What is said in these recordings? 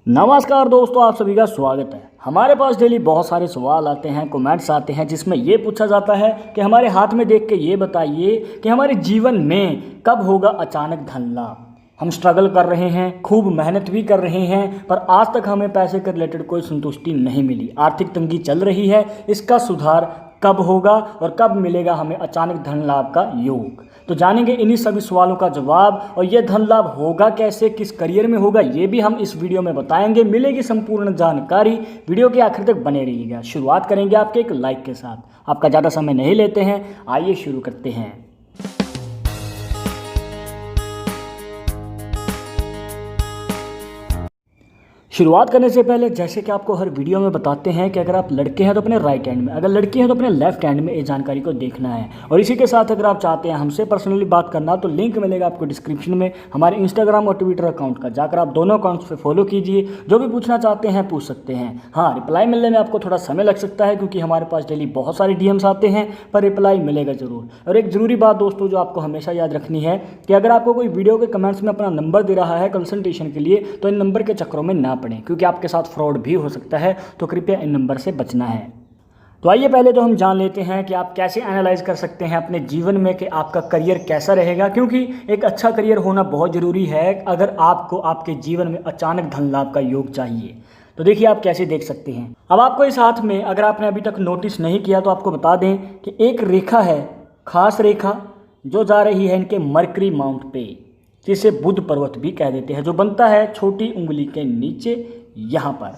नमस्कार दोस्तों, आप सभी का स्वागत है। हमारे पास डेली बहुत सारे सवाल आते हैं, कमेंट्स आते हैं, जिसमें ये पूछा जाता है कि हमारे हाथ में देख के ये बताइए कि हमारे जीवन में कब होगा अचानक धन लाभ। हम स्ट्रगल कर रहे हैं, खूब मेहनत भी कर रहे हैं, पर आज तक हमें पैसे के रिलेटेड कोई संतुष्टि नहीं मिली। आर्थिक तंगी चल रही है, इसका सुधार कब होगा और कब मिलेगा हमें अचानक धन लाभ का योग। तो जानेंगे इन्हीं सभी सवालों का जवाब, और ये धन लाभ होगा कैसे, किस करियर में होगा, ये भी हम इस वीडियो में बताएंगे। मिलेगी संपूर्ण जानकारी, वीडियो के आखिर तक बने रहिएगा। शुरुआत करेंगे आपके एक लाइक के साथ। आपका ज़्यादा समय नहीं लेते हैं, आइए शुरू करते हैं। शुरुआत करने से पहले जैसे कि आपको हर वीडियो में बताते हैं कि अगर आप लड़के हैं तो अपने राइट हैंड में, अगर लड़की हैं तो अपने लेफ्ट हैंड में ये जानकारी को देखना है। और इसी के साथ अगर आप चाहते हैं हमसे पर्सनली बात करना तो लिंक मिलेगा आपको डिस्क्रिप्शन में हमारे इंस्टाग्राम और ट्विटर अकाउंट का, जाकर आप दोनों अकाउंट्स पे फॉलो कीजिए। जो भी पूछना चाहते हैं पूछ सकते हैं। हाँ, रिप्लाई मिलने में आपको थोड़ा समय लग सकता है क्योंकि हमारे पास डेली बहुत सारे डीएम्स आते हैं, पर रिप्लाई मिलेगा ज़रूर। और एक ज़रूरी बात दोस्तों जो आपको हमेशा याद रखनी है कि अगर आपको कोई वीडियो के कमेंट्स में अपना नंबर दे रहा है कंसल्टेशन के लिए, तो इन नंबर के चक्करों में ना पड़ें क्योंकि आपके साथ फ्रॉड भी हो सकता है। तो कृपया इन नंबर से बचना है। तो आइए पहले तो हम जान लेते हैं कि आप कैसे एनालाइज कर सकते हैं अपने जीवन में कि आपका करियर कैसा रहेगा, क्योंकि एक अच्छा करियर होना बहुत ज़रूरी है अगर आपको आपके जीवन में अचानक धन लाभ का योग चाहिए। तो देखिए आप कैसे देख सकते हैं। अब आपको इस हाथ में, अगर आपने अभी तक नोटिस नहीं किया तो आपको बता दें कि एक रेखा है, खास रेखा जो जा रही है इनके मरकरी माउंट पे, जिसे बुध पर्वत भी कह देते हैं, जो बनता है छोटी उंगली के नीचे यहाँ पर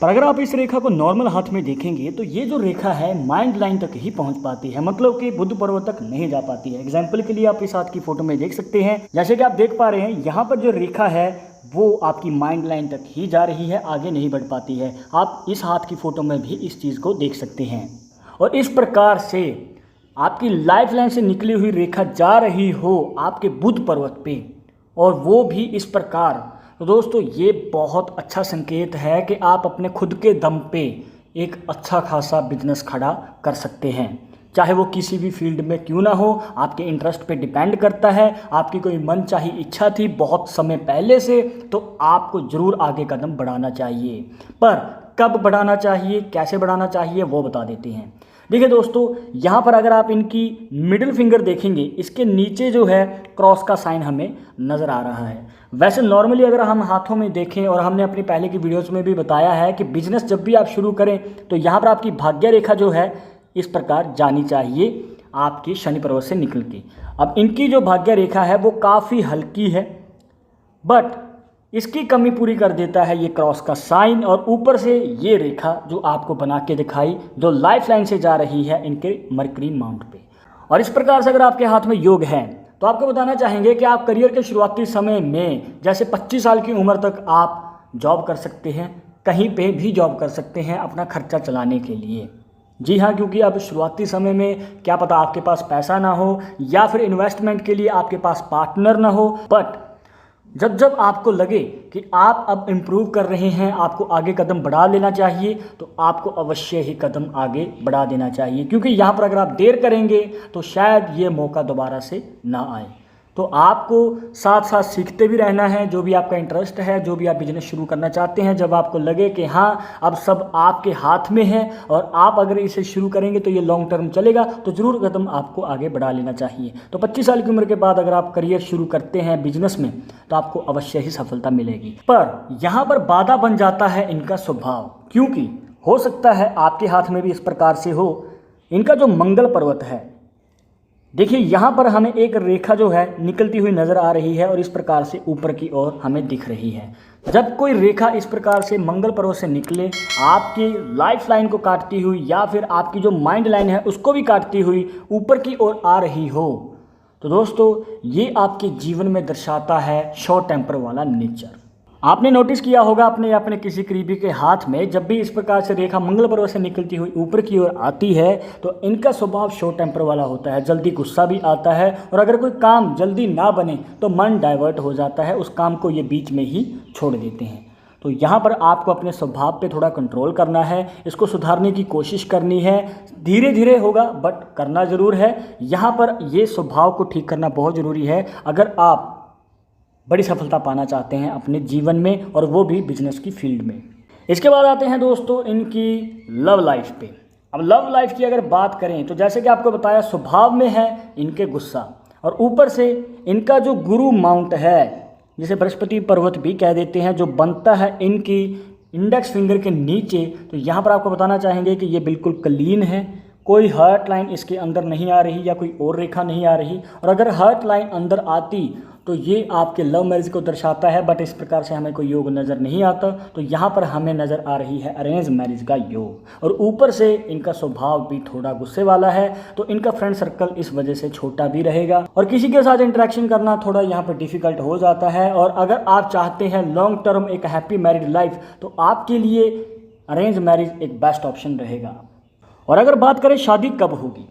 अगर आप इस रेखा को नॉर्मल हाथ में देखेंगे तो ये जो रेखा है माइंड लाइन तक ही पहुंच पाती है, मतलब कि बुध पर्वत तक नहीं जा पाती है। एग्जाम्पल के लिए आप इस हाथ की फोटो में देख सकते हैं, जैसे कि आप देख पा रहे हैं यहाँ पर जो रेखा है वो आपकी माइंड लाइन तक ही जा रही है, आगे नहीं बढ़ पाती है। आप इस हाथ की फोटो में भी इस चीज़ को देख सकते हैं। और इस प्रकार से आपकी लाइफ लाइन से निकली हुई रेखा जा रही हो आपके बुध पर्वत पे, और वो भी इस प्रकार, तो दोस्तों ये बहुत अच्छा संकेत है कि आप अपने खुद के दम पे एक अच्छा खासा बिजनेस खड़ा कर सकते हैं। चाहे वो किसी भी फील्ड में क्यों ना हो, आपके इंटरेस्ट पे डिपेंड करता है। आपकी कोई मनचाही इच्छा थी बहुत समय पहले से, तो आपको ज़रूर आगे कदम बढ़ाना चाहिए। पर कब बढ़ाना चाहिए, कैसे बढ़ाना चाहिए, वो बता देते हैं। देखिए दोस्तों, यहाँ पर अगर आप इनकी मिडिल फिंगर देखेंगे, इसके नीचे जो है क्रॉस का साइन हमें नज़र आ रहा है। वैसे नॉर्मली अगर हम हाथों में देखें, और हमने अपनी पहले की वीडियोस में भी बताया है कि बिजनेस जब भी आप शुरू करें तो यहाँ पर आपकी भाग्य रेखा जो है इस प्रकार जानी चाहिए आपकी शनि पर्वत से निकल के। अब इनकी जो भाग्य रेखा है वो काफ़ी हल्की है, बट इसकी कमी पूरी कर देता है ये क्रॉस का साइन, और ऊपर से ये रेखा जो आपको बना के दिखाई, जो लाइफ लाइन से जा रही है इनके मरकरी माउंट पे। और इस प्रकार से अगर आपके हाथ में योग है तो आपको बताना चाहेंगे कि आप करियर के शुरुआती समय में, जैसे 25 साल की उम्र तक आप जॉब कर सकते हैं, कहीं पे भी जॉब कर सकते हैं अपना खर्चा चलाने के लिए। जी हाँ, क्योंकि अब शुरुआती समय में क्या पता आपके पास पैसा ना हो, या फिर इन्वेस्टमेंट के लिए आपके पास पार्टनर ना हो, बट जब जब आपको लगे कि आप अब इम्प्रूव कर रहे हैं, आपको आगे कदम बढ़ा लेना चाहिए, तो आपको अवश्य ही कदम आगे बढ़ा देना चाहिए। क्योंकि यहाँ पर अगर आप देर करेंगे तो शायद ये मौका दोबारा से ना आए। तो आपको साथ साथ सीखते भी रहना है। जो भी आपका इंटरेस्ट है, जो भी आप बिजनेस शुरू करना चाहते हैं, जब आपको लगे कि हाँ अब सब आपके हाथ में है और आप अगर इसे शुरू करेंगे तो ये लॉन्ग टर्म चलेगा, तो ज़रूर कदम आपको आगे बढ़ा लेना चाहिए। तो 25 साल की उम्र के बाद अगर आप करियर शुरू करते हैं बिजनेस में तो आपको अवश्य ही सफलता मिलेगी। पर यहाँ पर बाधा बन जाता है इनका स्वभाव, क्योंकि हो सकता है आपके हाथ में भी इस प्रकार से हो। इनका जो मंगल पर्वत है, देखिए यहाँ पर हमें एक रेखा जो है निकलती हुई नज़र आ रही है और इस प्रकार से ऊपर की ओर हमें दिख रही है। जब कोई रेखा इस प्रकार से मंगल पर्वत से निकले, आपकी लाइफ लाइन को काटती हुई या फिर आपकी जो माइंड लाइन है उसको भी काटती हुई ऊपर की ओर आ रही हो, तो दोस्तों ये आपके जीवन में दर्शाता है शॉर्ट टेम्पर वाला नेचर। आपने नोटिस किया होगा अपने किसी करीबी के हाथ में, जब भी इस प्रकार से रेखा मंगल पर्वत से निकलती हुई ऊपर की ओर आती है तो इनका स्वभाव शॉर्ट टेम्पर वाला होता है। जल्दी गुस्सा भी आता है, और अगर कोई काम जल्दी ना बने तो मन डाइवर्ट हो जाता है, उस काम को ये बीच में ही छोड़ देते हैं। तो यहाँ पर आपको अपने स्वभाव पे थोड़ा कंट्रोल करना है, इसको सुधारने की कोशिश करनी है। धीरे धीरे होगा बट करना ज़रूर है। यहाँ पर ये स्वभाव को ठीक करना बहुत ज़रूरी है। अगर आप बड़ी सफलता पाना चाहते हैं अपने जीवन में, और वो भी बिजनेस की फील्ड में। इसके बाद आते हैं दोस्तों इनकी लव लाइफ पे। अब लव लाइफ की अगर बात करें तो जैसे कि आपको बताया, स्वभाव में है इनके गुस्सा, और ऊपर से इनका जो गुरु माउंट है, जिसे बृहस्पति पर्वत भी कह देते हैं, जो बनता है इनकी इंडेक्स फिंगर के नीचे, तो यहाँ पर आपको बताना चाहेंगे कि ये बिल्कुल क्लीन है, कोई हर्ट लाइन इसके अंदर नहीं आ रही या कोई और रेखा नहीं आ रही। और अगर हर्ट लाइन अंदर आती तो ये आपके लव मैरिज को दर्शाता है, बट इस प्रकार से हमें कोई योग नज़र नहीं आता। तो यहाँ पर हमें नज़र आ रही है अरेंज मैरिज का योग, और ऊपर से इनका स्वभाव भी थोड़ा गुस्से वाला है, तो इनका फ्रेंड सर्कल इस वजह से छोटा भी रहेगा, और किसी के साथ इंटरेक्शन करना थोड़ा यहाँ पर डिफिकल्ट हो जाता है। और अगर आप चाहते हैं लॉन्ग टर्म एक हैप्पी मैरिड लाइफ, तो आपके लिए अरेंज मैरिज एक बेस्ट ऑप्शन रहेगा। और अगर बात करें शादी कब होगी,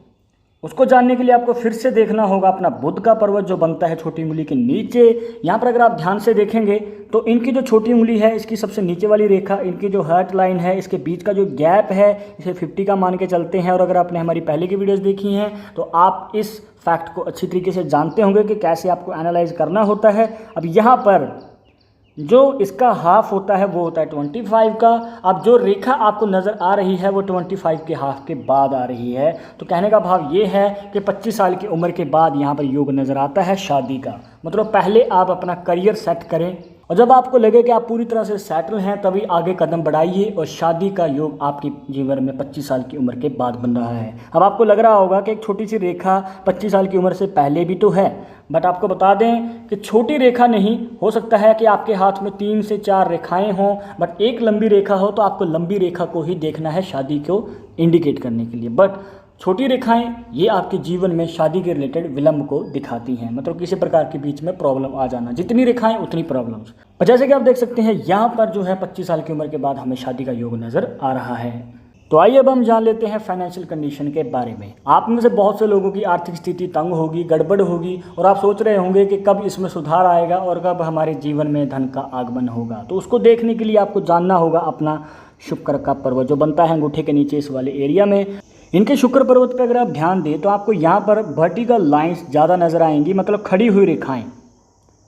उसको जानने के लिए आपको फिर से देखना होगा अपना बुध का पर्वत जो बनता है छोटी उंगली के नीचे। यहाँ पर अगर आप ध्यान से देखेंगे तो इनकी जो छोटी उंगली है, इसकी सबसे नीचे वाली रेखा, इनकी जो हर्ट लाइन है, इसके बीच का जो गैप है, इसे 50 का मान के चलते हैं। और अगर आपने हमारी पहले की वीडियोस देखी हैं तो आप इस फैक्ट को अच्छी तरीके से जानते होंगे कि कैसे आपको एनालाइज करना होता है। अब यहाँ पर जो इसका हाफ होता है वो होता है 25 का। अब जो रेखा आपको नज़र आ रही है वो 25 के हाफ के बाद आ रही है। तो कहने का भाव ये है कि 25 साल की उम्र के बाद यहाँ पर योग नज़र आता है शादी का। मतलब पहले आप अपना करियर सेट करें, और जब आपको लगे कि आप पूरी तरह से सेटल हैं तभी आगे कदम बढ़ाइए। और शादी का योग आपके जीवन में 25 साल की उम्र के बाद बन रहा है। अब आपको लग रहा होगा कि एक छोटी सी रेखा 25 साल की उम्र से पहले भी तो है, बट आपको बता दें कि छोटी रेखा नहीं, हो सकता है कि आपके हाथ में 3 से 4 रेखाएं हों, बट एक लंबी रेखा हो, तो आपको लंबी रेखा को ही देखना है शादी को इंडिकेट करने के लिए। बट छोटी रेखाएं ये आपके जीवन में शादी के रिलेटेड विलंब को दिखाती हैं, मतलब किसी प्रकार के बीच में प्रॉब्लम आ जाना। जितनी रेखाएं उतनी प्रॉब्लम्स। और जैसे कि आप देख सकते हैं यहाँ पर जो है 25 साल की उम्र के बाद हमें शादी का योग नज़र आ रहा है। तो आइए अब हम जान लेते हैं फाइनेंशियल कंडीशन के बारे में। आप में से बहुत से लोगों की आर्थिक स्थिति तंग होगी, गड़बड़ होगी, और आप सोच रहे होंगे कि कब इसमें सुधार आएगा और कब हमारे जीवन में धन का आगमन होगा। तो उसको देखने के लिए आपको जानना होगा अपना शुक्र का पर्वत जो बनता है अंगूठे के नीचे इस वाले एरिया में। इनके शुक्र पर्वत पर अगर आप ध्यान दें तो आपको यहाँ पर वर्टिकल लाइंस ज़्यादा नज़र आएंगी, मतलब खड़ी हुई रेखाएं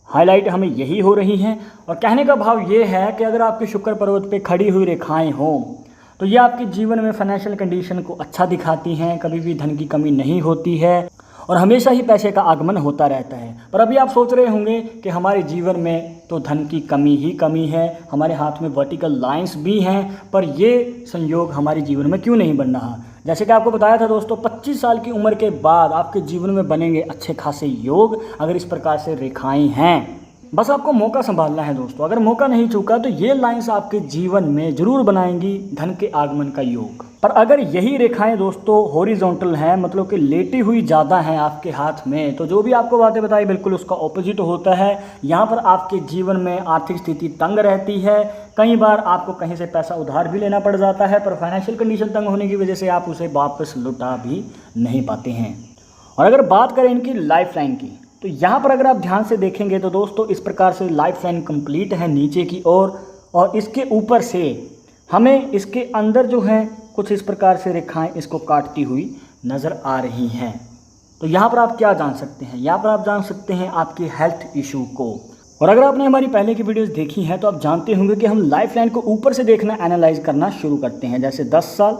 हाईलाइट हमें यही हो रही हैं। और कहने का भाव ये है कि अगर आपके शुक्र पर्वत पे खड़ी हुई रेखाएं हों तो ये आपके जीवन में फाइनेंशियल कंडीशन को अच्छा दिखाती हैं, कभी भी धन की कमी नहीं होती है और हमेशा ही पैसे का आगमन होता रहता है। पर अभी आप सोच रहे होंगे कि हमारे जीवन में तो धन की कमी ही कमी है, हमारे हाथ में वर्टिकल लाइंस भी हैं, पर ये संयोग हमारे जीवन में क्यों नहीं बन रहा। जैसे कि आपको बताया था दोस्तों, 25 साल की उम्र के बाद आपके जीवन में बनेंगे अच्छे खासे योग अगर इस प्रकार से रेखाएं हैं। बस आपको मौका संभालना है दोस्तों। अगर मौका नहीं चूका तो ये लाइंस आपके जीवन में जरूर बनाएंगी धन के आगमन का योग। पर अगर यही रेखाएं दोस्तों हॉरिजॉन्टल हैं, मतलब कि लेटी हुई ज़्यादा हैं आपके हाथ में, तो जो भी आपको बातें बताई बिल्कुल उसका ऑपोजिट होता है। यहाँ पर आपके जीवन में आर्थिक स्थिति तंग रहती है, कई बार आपको कहीं से पैसा उधार भी लेना पड़ जाता है, पर फाइनेंशियल कंडीशन तंग होने की वजह से आप उसे वापस लौटा भी नहीं पाते हैं। और अगर बात करें इनकी लाइफ लाइन की, तो यहाँ पर अगर आप ध्यान से देखेंगे तो दोस्तों इस प्रकार से लाइफ लाइन कंप्लीट है नीचे की ओर, और इसके ऊपर से हमें इसके अंदर जो है कुछ इस प्रकार से रेखाएं इसको काटती हुई नज़र आ रही हैं। तो यहाँ पर आप क्या जान सकते हैं, यहाँ पर आप जान सकते हैं आपकी हेल्थ इशू को। और अगर आपने हमारी पहले की वीडियोस देखी हैं तो आप जानते होंगे कि हम लाइफ लाइन को ऊपर से देखना, एनालाइज करना शुरू करते हैं। जैसे 10 साल,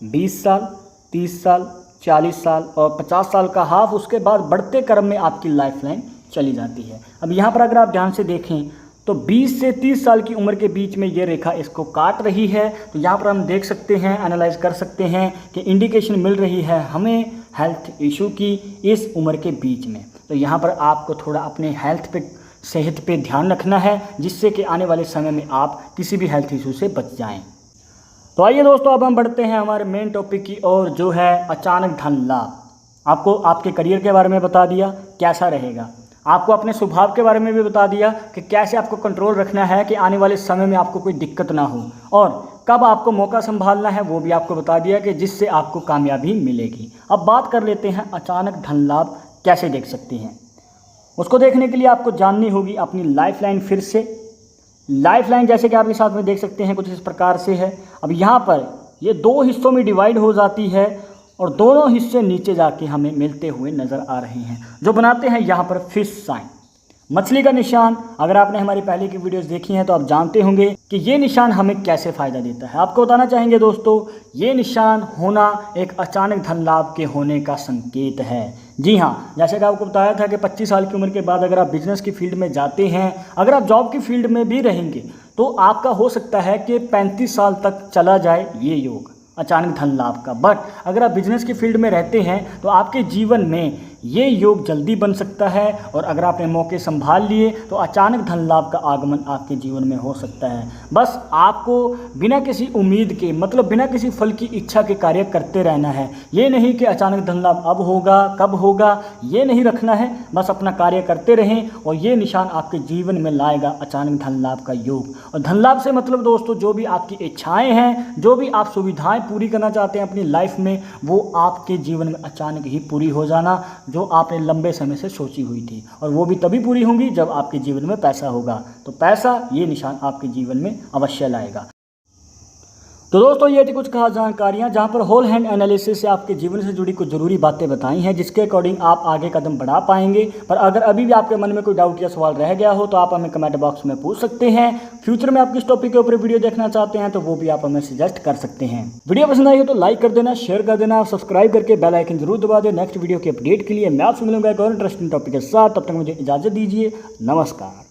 20 साल, 30 साल, 40 साल और 50 साल का हाफ, उसके बाद बढ़ते क्रम में आपकी लाइफ लाइन चली जाती है। अब यहाँ पर अगर आप ध्यान से देखें तो 20 से 30 साल की उम्र के बीच में ये रेखा इसको काट रही है। तो यहाँ पर हम देख सकते हैं, एनालाइज कर सकते हैं कि इंडिकेशन मिल रही है हमें हेल्थ इशू की इस उम्र के बीच में। तो यहाँ पर आपको थोड़ा अपने हेल्थ पे, सेहत पे ध्यान रखना है, जिससे कि आने वाले समय में आप किसी भी हेल्थ इशू से बच जाएं। तो आइए दोस्तों अब हम बढ़ते हैं हमारे मेन टॉपिक की ओर, जो है अचानक धन लाभ। आपको आपके करियर के बारे में बता दिया कैसा रहेगा, आपको अपने स्वभाव के बारे में भी बता दिया कि कैसे आपको कंट्रोल रखना है कि आने वाले समय में आपको कोई दिक्कत ना हो, और कब आपको मौका संभालना है वो भी आपको बता दिया कि जिससे आपको कामयाबी मिलेगी। अब बात कर लेते हैं अचानक धन लाभ कैसे देख सकते हैं। उसको देखने के लिए आपको जाननी होगी अपनी लाइफ लाइन। फिर से लाइफ लाइन जैसे कि आप इस साथ में देख सकते हैं कुछ इस प्रकार से है। अब यहाँ पर ये 2 हिस्सों में डिवाइड हो जाती है और दोनों हिस्से नीचे जाके हमें मिलते हुए नज़र आ रहे हैं, जो बनाते हैं यहाँ पर फिश साइन। मछली का निशान, अगर आपने हमारी पहले की वीडियोस देखी हैं तो आप जानते होंगे कि ये निशान हमें कैसे फ़ायदा देता है। आपको बताना चाहेंगे दोस्तों, ये निशान होना एक अचानक धन लाभ के होने का संकेत है। जी हाँ, जैसे कि आपको बताया था कि 25 साल की उम्र के बाद अगर आप बिजनेस की फील्ड में जाते हैं, अगर आप जॉब की फील्ड में भी रहेंगे तो आपका हो सकता है कि 35 साल तक चला जाए ये योग अचानक धन लाभ का। बट अगर आप बिजनेस की फील्ड में रहते हैं तो आपके जीवन में ये योग जल्दी बन सकता है और अगर आपने मौके संभाल लिए तो अचानक धन लाभ का आगमन आपके जीवन में हो सकता है। बस आपको बिना किसी उम्मीद के, मतलब बिना किसी फल की इच्छा के कार्य करते रहना है। ये नहीं कि अचानक धन लाभ अब होगा, कब होगा, ये नहीं रखना है। बस अपना कार्य करते रहें और ये निशान आपके जीवन में लाएगा अचानक धन लाभ का योग। और धन लाभ से मतलब दोस्तों, जो भी आपकी इच्छाएँ हैं, जो भी आप सुविधाएँ पूरी करना चाहते हैं अपनी लाइफ में, वो आपके जीवन में अचानक ही पूरी हो जाना, जो आपने लंबे समय से सोची हुई थी। और वो भी तभी पूरी होंगी जब आपके जीवन में पैसा होगा। तो पैसा, ये निशान आपके जीवन में अवश्य लाएगा। तो दोस्तों, ये थी कुछ खास जानकारियाँ जहाँ पर होल हैंड एनालिसिस से आपके जीवन से जुड़ी कुछ ज़रूरी बातें बताई हैं, जिसके अकॉर्डिंग आप आगे कदम बढ़ा पाएंगे। पर अगर अभी भी आपके मन में कोई डाउट या सवाल रह गया हो तो आप हमें कमेंट बॉक्स में पूछ सकते हैं। फ्यूचर में आप किस टॉपिक के ऊपर वीडियो देखना चाहते हैं तो वो भी आप हमें सजेस्ट कर सकते हैं। वीडियो पसंद आई हो तो लाइक कर देना, शेयर कर देना, सब्सक्राइब करके बेल आइकन जरूर दबा दें। नेक्स्ट वीडियो के अपडेट के लिए मैं आपसे मिलूंगा एक और इंटरेस्टिंग टॉपिक के साथ। तब तक मुझे इजाज़त दीजिए। नमस्कार।